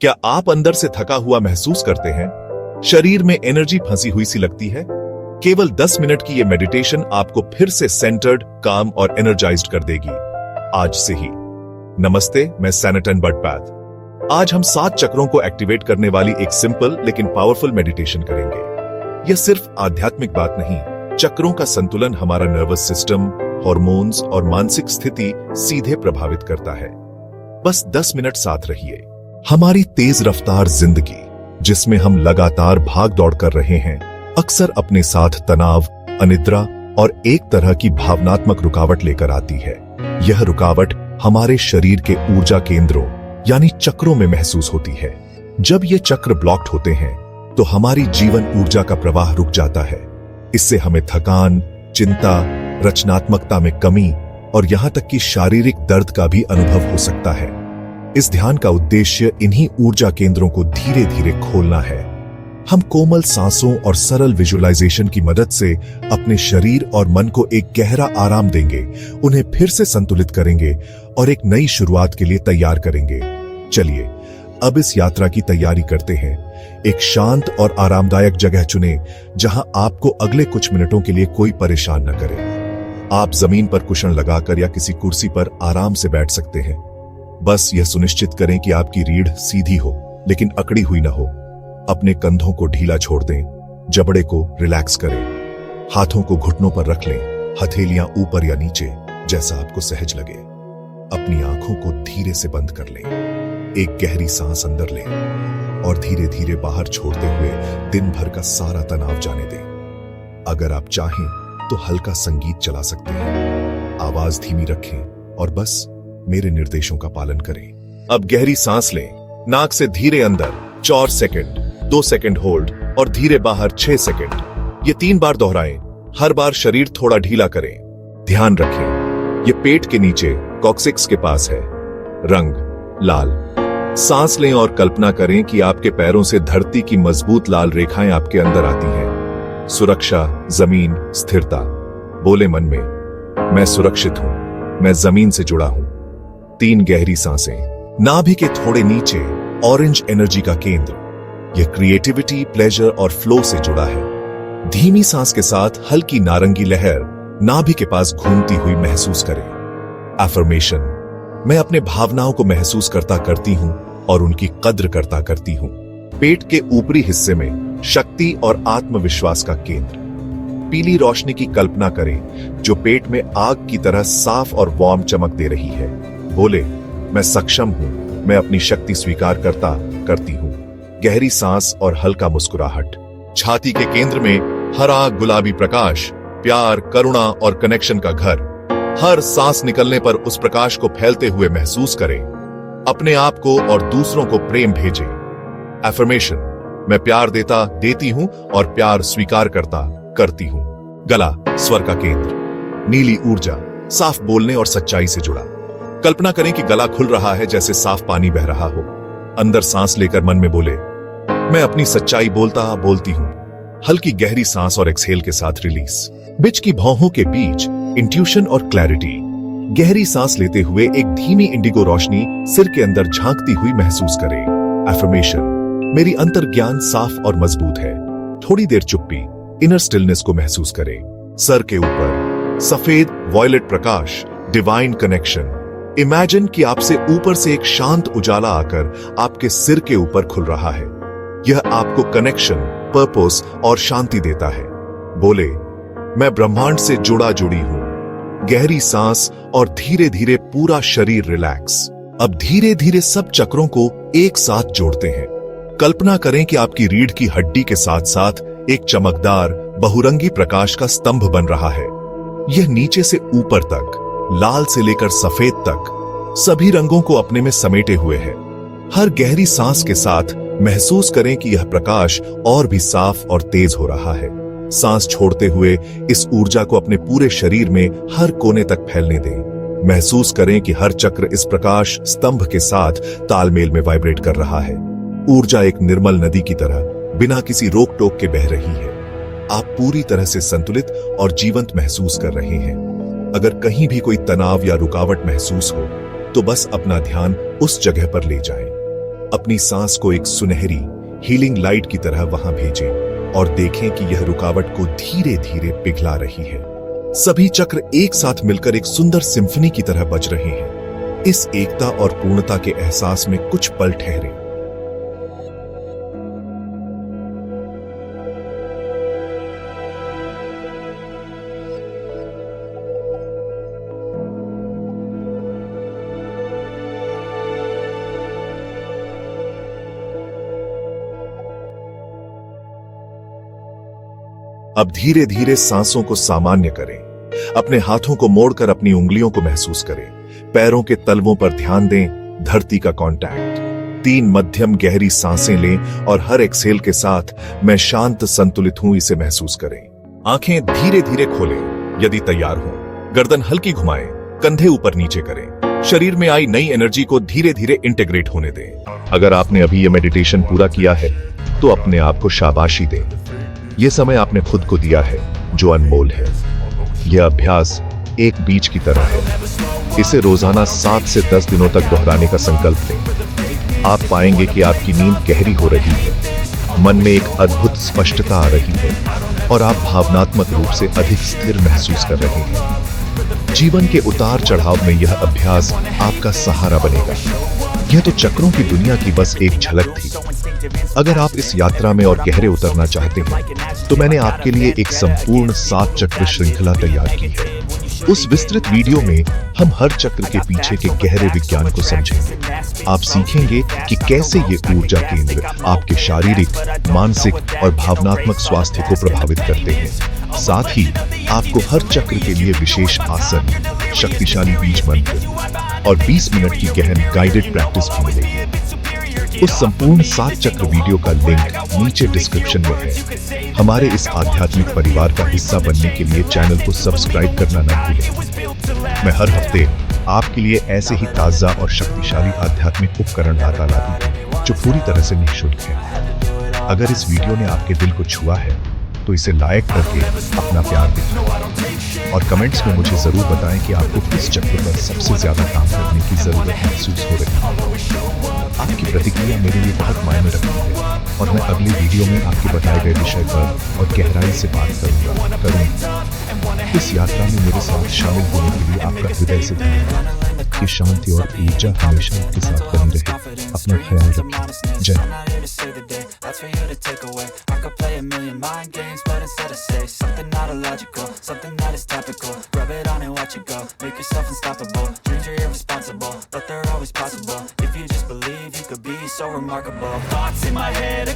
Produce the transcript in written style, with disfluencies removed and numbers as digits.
क्या आप अंदर से थका हुआ महसूस करते हैं? शरीर में एनर्जी फंसी हुई सी लगती है? केवल 10 मिनट की यह मेडिटेशन आपको फिर से सेंटर्ड, काम और एनर्जाइज्ड कर देगी। आज से ही। नमस्ते, मैं सैनाटन बटपाथ। आज हम 7 चक्रों को एक्टिवेट करने वाली एक सिंपल लेकिन पावरफुल मेडिटेशन करेंगे। यह सिर्फ आध्यात्मिक बात नहीं, चक्रों का संतुलन हमारा नर्वस सिस्टम, हॉर्मोन्स और मानसिक स्थिति सीधे प्रभावित करता है। बस 10 मिनट साथ रहिए। हमारी तेज रफ्तार जिंदगी, जिसमें हम लगातार भाग दौड़ कर रहे हैं, अक्सर अपने साथ तनाव, अनिद्रा और एक तरह की भावनात्मक रुकावट लेकर आती है। यह रुकावट हमारे शरीर के ऊर्जा केंद्रों यानी चक्रों में महसूस होती है। जब ये चक्र ब्लॉक्ड होते हैं तो हमारी जीवन ऊर्जा का प्रवाह रुक जाता है। इससे हमें थकान, चिंता, रचनात्मकता में कमी और यहां तक कि शारीरिक दर्द का भी अनुभव हो सकता है। इस ध्यान का उद्देश्य इन्हीं ऊर्जा केंद्रों को धीरे धीरे खोलना है। हम कोमल सांसों और सरल विजुअलाइजेशन की मदद से अपने शरीर और मन को एक गहरा आराम देंगे, उन्हें फिर से संतुलित करेंगे और एक नई शुरुआत के लिए तैयार करेंगे। चलिए अब इस यात्रा की तैयारी करते हैं। एक शांत और आरामदायक जगह चुनें जहां आपको अगले कुछ मिनटों के लिए कोई परेशान न करे। आप जमीन पर कुशन लगाकर या किसी कुर्सी पर आराम से बैठ सकते हैं। बस यह सुनिश्चित करें कि आपकी रीढ़ सीधी हो लेकिन अकड़ी हुई न हो। अपने कंधों को ढीला छोड़ दें, जबड़े को रिलैक्स करें, हाथों को घुटनों पर रख लें, हथेलियां ऊपर या नीचे, जैसा आपको सहज लगे। अपनी आंखों को धीरे से बंद कर लें। एक गहरी सांस अंदर लें और धीरे धीरे बाहर छोड़ते हुए दिन भर का सारा तनाव जाने दें। अगर आप चाहें तो हल्का संगीत चला सकते हैं। आवाज धीमी रखें और बस मेरे निर्देशों का पालन करें। अब गहरी सांस लें, नाक से धीरे अंदर 4 सेकंड, 2 सेकंड होल्ड और धीरे बाहर 6 सेकंड। ये 3 बार दोहराएं। हर बार शरीर थोड़ा ढीला करें। ध्यान रखें, ये पेट के नीचे कॉक्सिक्स के पास है। रंग लाल। सांस लें और कल्पना करें कि आपके पैरों से धरती की मजबूत लाल रेखाएं आपके अंदर आती हैं। सुरक्षा, जमीन, स्थिरता। बोले मन में, मैं सुरक्षित हूं, मैं जमीन से जुड़ा हूं। 3 गहरी सांसें। नाभि के थोड़े नीचे ऑरेंज एनर्जी का केंद्र, यह क्रिएटिविटी, प्लेजर और फ्लो से जुड़ा है। धीमी सांस के साथ हल्की नारंगी लहर नाभि के पास घूमती हुई महसूस करें। अफर्मेशन, मैं अपने भावनाओं को महसूस करता करती हूं और उनकी कद्र करता करती हूं। पेट के ऊपरी हिस्से में शक्ति और आत्मविश्वास का केंद्र। पीली रोशनी की कल्पना करें जो पेट में आग की तरह साफ और वार्म चमक दे रही है। बोले, मैं सक्षम हूं, मैं अपनी शक्ति स्वीकार करती हूं। गहरी सांस और हल्का मुस्कुराहट। छाती के केंद्र में हरा गुलाबी प्रकाश, प्यार, करुणा और कनेक्शन का घर। हर सांस निकलने पर उस प्रकाश को फैलते हुए महसूस करें। अपने आप को और दूसरों को प्रेम भेजें। अफर्मेशन, मैं प्यार देती हूं और प्यार स्वीकार करती हूं। गला, स्वर का केंद्र। नीली ऊर्जा, साफ बोलने और सच्चाई से जुड़ा। कल्पना करें कि गला खुल रहा है जैसे साफ पानी बह रहा हो। अंदर सांस लेकर मन में बोले, मैं अपनी सच्चाई बोलती हूं। हल्की गहरी सांस और एक्सहेल के साथ रिलीज। बीच की भौहों के बीच इंट्यूशन और क्लैरिटी। गहरी सांस लेते हुए एक धीमी इंडिगो रोशनी सिर के अंदर झांकती हुई महसूस करें। अफर्मेशन, मेरी अंतर्ज्ञान साफ और मजबूत है। थोड़ी देर चुप्पी, इनर स्टिलनेस को महसूस करें। सर के ऊपर सफेद वॉयलेट प्रकाश, डिवाइन कनेक्शन। इमेजिन कि आपसे ऊपर से एक शांत उजाला आकर आपके सिर के ऊपर खुल रहा है। यह आपको कनेक्शन, पर्पस और शांति देता है। बोले, मैं ब्रह्मांड से जुड़ी हूं। गहरी सांस और धीरे धीरे पूरा शरीर रिलैक्स। अब धीरे धीरे सब चक्रों को एक साथ जोड़ते हैं। कल्पना करें कि आपकी रीढ़ की हड्डी के साथ साथ एक चमकदार बहुरंगी प्रकाश का स्तंभ बन रहा है। यह नीचे से ऊपर तक, लाल से लेकर सफेद तक, सभी रंगों को अपने में समेटे हुए है। हर गहरी सांस के साथ महसूस करें कि यह प्रकाश और भी साफ और तेज हो रहा है। सांस छोड़ते हुए इस ऊर्जा को अपने पूरे शरीर में हर कोने तक फैलने दें। महसूस करें कि हर चक्र इस प्रकाश स्तंभ के साथ तालमेल में वाइब्रेट कर रहा है। ऊर्जा एक निर्मल नदी की तरह बिना किसी रोक टोक के बह रही है। आप पूरी तरह से संतुलित और जीवंत महसूस कर रहे हैं। अगर कहीं भी कोई तनाव या रुकावट महसूस हो तो बस अपना ध्यान उस जगह पर ले जाएं। अपनी सांस को एक सुनहरी हीलिंग लाइट की तरह वहां भेजें और देखें कि यह रुकावट को धीरे धीरे पिघला रही है। सभी चक्र एक साथ मिलकर एक सुंदर सिम्फनी की तरह बज रहे हैं। इस एकता और पूर्णता के एहसास में कुछ पल ठहरे। अब धीरे धीरे सांसों को सामान्य करें। अपने हाथों को मोड़कर अपनी उंगलियों को महसूस करें। पैरों के तलवों पर ध्यान दें, धरती का कांटेक्ट। 3 मध्यम गहरी सांसें लें और हर एक्सहेल के साथ मैं शांत संतुलित हूं इसे महसूस करें। आंखें धीरे धीरे खोलें यदि तैयार हो। गर्दन हल्की घुमाएं, कंधे ऊपर नीचे करें। शरीर में आई नई एनर्जी को धीरे धीरे इंटीग्रेट होने दें। अगर आपने अभी यह मेडिटेशन पूरा किया है तो अपने आप को शाबाशी दें। यह समय आपने खुद को दिया है जो अनमोल है। यह अभ्यास एक बीज की तरह है। इसे रोजाना 7 से 10 दिनों तक दोहराने का संकल्प लें। आप पाएंगे कि आपकी नींद गहरी हो रही है, मन में एक अद्भुत स्पष्टता आ रही है और आप भावनात्मक रूप से अधिक स्थिर महसूस कर रहे हैं। जीवन के उतार चढ़ाव में यह अभ्यास आपका सहारा बनेगा। यह तो चक्रों की दुनिया की बस एक झलक थी। अगर आप इस यात्रा में और गहरे उतरना चाहते हैं तो मैंने आपके लिए एक संपूर्ण 7 चक्र श्रृंखला तैयार की है। उस विस्तृत वीडियो में हम हर चक्र के पीछे के गहरे विज्ञान को समझेंगे। आप सीखेंगे कि कैसे ये ऊर्जा केंद्र आपके शारीरिक, मानसिक और भावनात्मक स्वास्थ्य को प्रभावित करते हैं। साथ ही आपको हर चक्र के लिए विशेष आसन, शक्तिशाली बीज मंत्र और 20 मिनट की गहन गाइडेड प्रैक्टिस भी मिलेगी। उस संपूर्ण 7 चक्र वीडियो का लिंक नीचे डिस्क्रिप्शन में है। हमारे इस आध्यात्मिक परिवार का हिस्सा बनने के लिए चैनल को सब्सक्राइब करना न भूलें। मैं हर हफ्ते आपके लिए ऐसे ही ताज़ा और शक्तिशाली आध्यात्मिक उपकरण लाता हूं जो पूरी तरह से निःशुल्क है। अगर इस वीडियो ने आपके दिल को छुआ है तो इसे लाइक करके अपना प्यार दिखाएं और कमेंट्स में मुझे जरूर बताएं कि आपको किस चक्र पर सबसे ज्यादा काम करने की जरूरत महसूस हो रही है। आपकी प्रतिक्रिया मेरे लिए बहुत मायने रखती है और मैं अगली वीडियो में आपके बताए गए विषय पर और गहराई से बात करूंगा। इस यात्रा में मेरे साथ शामिल होने के लिए आपका हृदय से धन्यवाद। कि शांति और ऊर्जा हमेशा आपके साथ बनी रहे। अपना ख्याल रखें। जय That's for you to take away. I could play a million mind games, but instead I say something not illogical, something that is topical. Rub it on and watch it go. Make yourself unstoppable. Dreams are irresponsible, but they're always possible. If you just believe, you could be so remarkable. Thoughts in my head,